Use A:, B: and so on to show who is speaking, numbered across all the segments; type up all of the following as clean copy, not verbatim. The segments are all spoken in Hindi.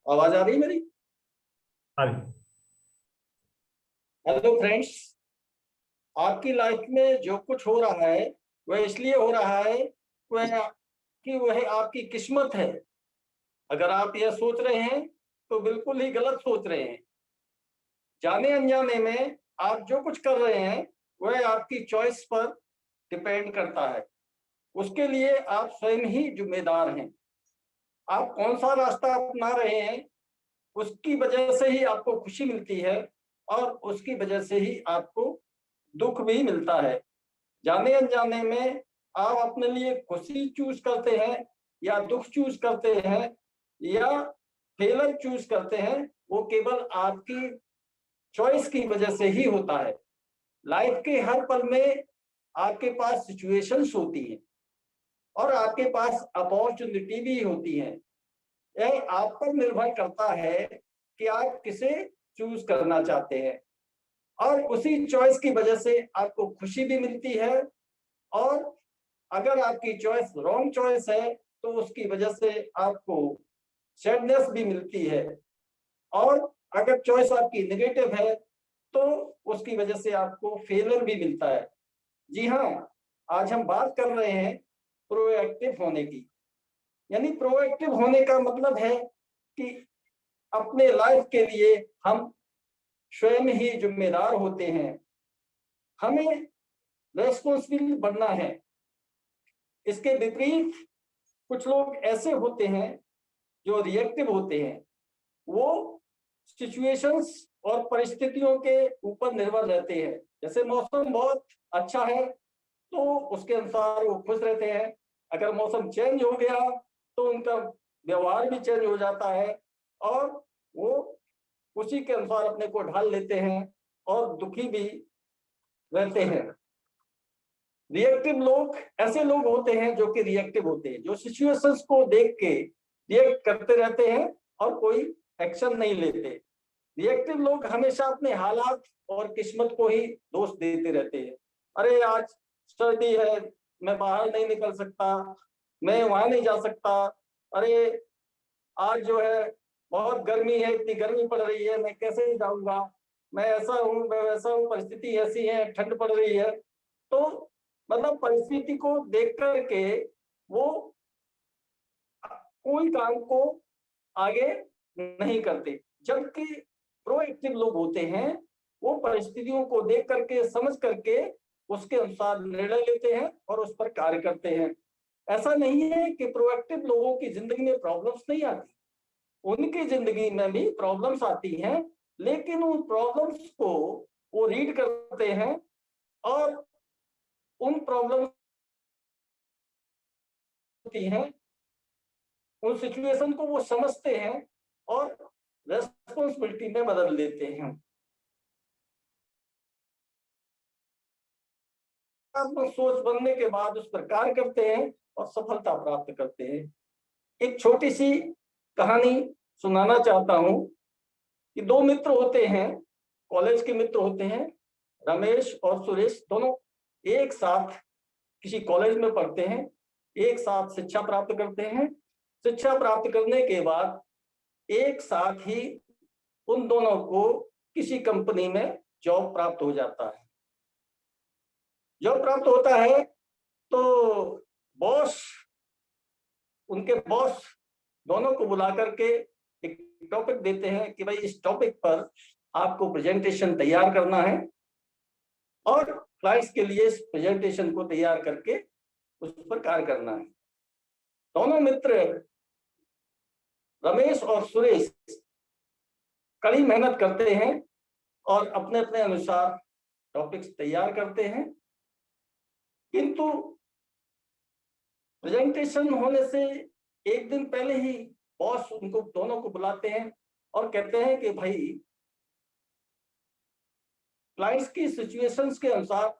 A: आवाज आ रही है मेरी?
B: हाँ।
A: हेलो फ्रेंड्स, आपकी लाइफ में जो कुछ हो रहा है वह इसलिए हो रहा है वह कि वह आपकी किस्मत है। अगर आप यह सोच रहे हैं तो बिल्कुल ही गलत सोच रहे हैं। जाने अनजाने में आप जो कुछ कर रहे हैं वह आपकी चॉइस पर डिपेंड करता है। उसके लिए आप स्वयं ही जिम्मेदार हैं। आप कौन सा रास्ता अपना रहे हैं उसकी वजह से ही आपको खुशी मिलती है और उसकी वजह से ही आपको दुख भी मिलता है। जाने अनजाने में आप अपने लिए खुशी चूज करते हैं या दुख चूज करते हैं या फेलर चूज करते हैं, वो केवल आपकी चॉइस की वजह से ही होता है। लाइफ के हर पल में आपके पास सिचुएशंस होती हैं और आपके पास अपॉर्चुनिटी भी होती है। यह आप पर निर्भर करता है कि आप किसे चूज करना चाहते हैं और उसी चॉइस की वजह से आपको खुशी भी मिलती है। और अगर आपकी चॉइस रॉन्ग चॉइस है तो उसकी वजह से आपको सैडनेस भी मिलती है और अगर चॉइस आपकी नेगेटिव है तो उसकी वजह से आपको फेलियर भी मिलता है। जी हाँ, आज हम बात कर रहे हैं प्रोएक्टिव होने की। यानी प्रोएक्टिव होने का मतलब है कि अपने लाइफ के लिए हम स्वयं ही जिम्मेदार होते हैं। हमें रेस्पॉन्सिबल बनना है। इसके विपरीत कुछ लोग ऐसे होते हैं जो रिएक्टिव होते हैं। वो सिचुएशंस और परिस्थितियों के ऊपर निर्भर रहते हैं। जैसे मौसम बहुत अच्छा है तो उसके अनुसार वो खुश रहते हैं। अगर मौसम चेंज हो गया तो उनका व्यवहार भी चेंज हो जाता है और वो उसी के अनुसार अपने को ढाल लेते हैं और दुखी भी रहते हैं। रिएक्टिव लोग ऐसे लोग होते हैं जो कि रिएक्टिव होते हैं, जो सिचुएशंस को देख के रिएक्ट करते रहते हैं और कोई एक्शन नहीं लेते। रिएक्टिव लोग हमेशा अपने हालात और किस्मत को ही दोष देते रहते हैं। अरे आज सर्दी है, मैं बाहर नहीं निकल सकता, मैं वहां नहीं जा सकता। अरे आज जो है बहुत गर्मी है, इतनी गर्मी पड़ रही है, मैं कैसे जाऊंगा, मैं ऐसा हूँ, मैं वैसा हूँ, परिस्थिति ऐसी है, ठंड पड़ रही है। तो मतलब परिस्थिति को देख करके वो कोई काम को आगे नहीं करते। जबकि प्रोएक्टिव लोग होते हैं वो परिस्थितियों को देख करके, समझ करके उसके अनुसार निर्णय लेते हैं और उस पर कार्य करते हैं। ऐसा नहीं है कि प्रोएक्टिव लोगों की जिंदगी में प्रॉब्लम्स नहीं आती, उनकी जिंदगी में भी प्रॉब्लम्स आती हैं, लेकिन उन प्रॉब्लम्स को वो रीड करते हैं और उन प्रॉब्लम्स होती हैं, उन सिचुएशन को वो समझते हैं और रेस्पॉन्सिबिलिटी में बदल देते हैं। सोच बनने के बाद उस पर कार्य करते हैं और सफलता प्राप्त करते हैं। एक छोटी सी कहानी सुनाना चाहता हूं कि दो मित्र होते हैं, कॉलेज के मित्र होते हैं। रमेश और सुरेश दोनों एक साथ किसी कॉलेज में पढ़ते हैं, एक साथ शिक्षा प्राप्त करते हैं। शिक्षा प्राप्त करने के बाद एक साथ ही उन दोनों को किसी कंपनी में जॉब प्राप्त हो जाता है। जॉब प्राप्त होता है तो बॉस, उनके बॉस दोनों को बुला करके एक टॉपिक देते हैं कि भाई इस टॉपिक पर आपको प्रेजेंटेशन तैयार करना है और क्लाइंट्स के लिए इस प्रेजेंटेशन को तैयार करके उस पर कार्य करना है। दोनों मित्र रमेश और सुरेश कड़ी मेहनत करते हैं और अपने अपने अनुसार टॉपिक्स तैयार करते हैं, किंतु प्रेजेंटेशन होने से एक दिन पहले ही बॉस उनको दोनों को बुलाते हैं और कहते हैं कि भाई क्लाइंट्स की सिचुएशंस के अनुसार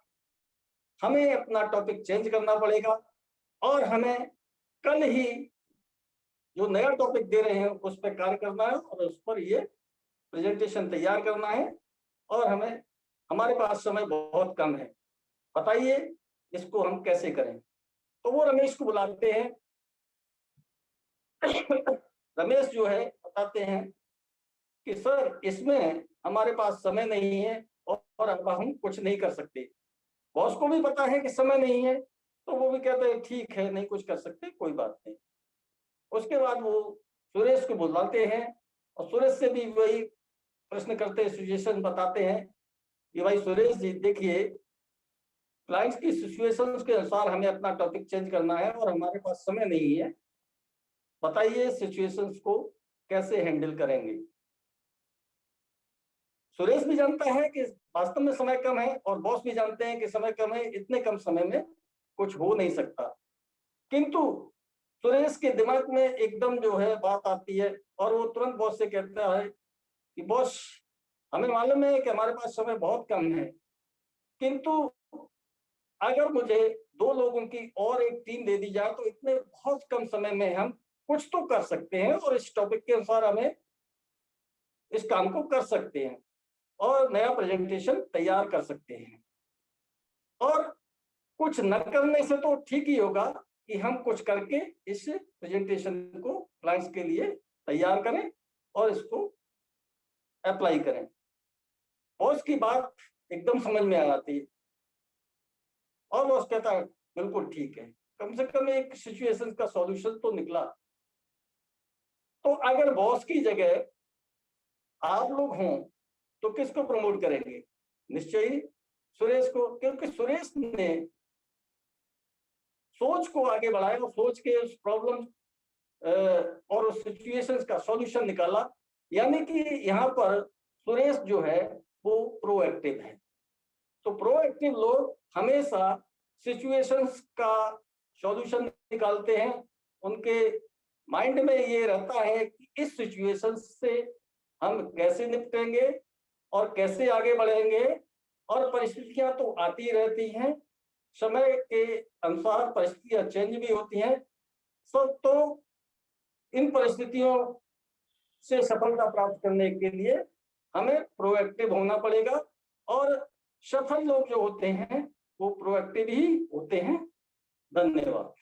A: हमें अपना टॉपिक चेंज करना पड़ेगा और हमें कल ही जो नया टॉपिक दे रहे हैं उस पर कार्य करना है और उस पर ये प्रेजेंटेशन तैयार करना है और हमें, हमारे पास समय बहुत कम है, बताइए इसको हम कैसे करें। तो वो रमेश को बुलाते हैं। रमेश जो है बताते हैं कि सर इसमें हमारे पास समय नहीं है और अब हम कुछ नहीं कर सकते। बॉस को भी पता है कि समय नहीं है, तो वो भी कहते हैं ठीक है, नहीं कुछ कर सकते, कोई बात नहीं। उसके बाद वो सुरेश को बुलाते हैं और सुरेश से भी वही प्रश्न करते हैं, सिचुएशन बताते हैं कि भाई सुरेश जी देखिए, क्लाइंट्स की सिचुएशंस के अनुसार हमें अपना टॉपिक चेंज करना है और हमारे पास समय नहीं है, बताइए सिचुएशंस को कैसे हैंडल करेंगे। सुरेश भी जानता है कि वास्तव में समय कम है और बॉस भी जानते हैं कि समय कम है, इतने कम समय में कुछ हो नहीं सकता। किंतु सुरेश के दिमाग में एकदम जो है बात आती है और वो तुरंत बॉस से कहता है कि बॉस, हमें मालूम है कि हमारे पास समय बहुत कम है, किंतु अगर मुझे 2 लोगों की और एक टीम दे दी जाए तो इतने बहुत कम समय में हम कुछ तो कर सकते हैं और इस टॉपिक के अनुसार हमें इस काम को कर सकते हैं और नया प्रेजेंटेशन तैयार कर सकते हैं। और कुछ न करने से तो ठीक ही होगा कि हम कुछ करके इस प्रेजेंटेशन को क्लाइंट्स के लिए तैयार करें और इसको अप्लाई करें। बॉस की बात एकदम समझ में आ जाती है और बॉस कहता है बिल्कुल ठीक है, कम से कम एक सिचुएशन का सॉल्यूशन तो निकला। तो अगर बॉस की जगह आप लोग हों तो किसको प्रमोट करेंगे? निश्चय ही सुरेश को, क्योंकि सुरेश ने सोच को आगे बढ़ाया और सोच के उस प्रॉब्लम और उस सिचुएशंस का सॉल्यूशन निकाला। यानी कि यहाँ पर सुरेश जो है वो प्रोएक्टिव है। तो प्रोएक्टिव लोग हमेशा सिचुएशंस का सॉल्यूशन निकालते हैं। उनके माइंड में ये रहता है कि इस सिचुएशन से हम कैसे निपटेंगे और कैसे आगे बढ़ेंगे। और परिस्थितियां तो आती रहती हैं, समय के अनुसार परिस्थितियां चेंज भी होती हैं। सब तो इन परिस्थितियों से सफलता प्राप्त करने के लिए हमें प्रोएक्टिव होना पड़ेगा और सफल लोग जो होते हैं वो प्रोएक्टिव ही होते हैं। धन्यवाद।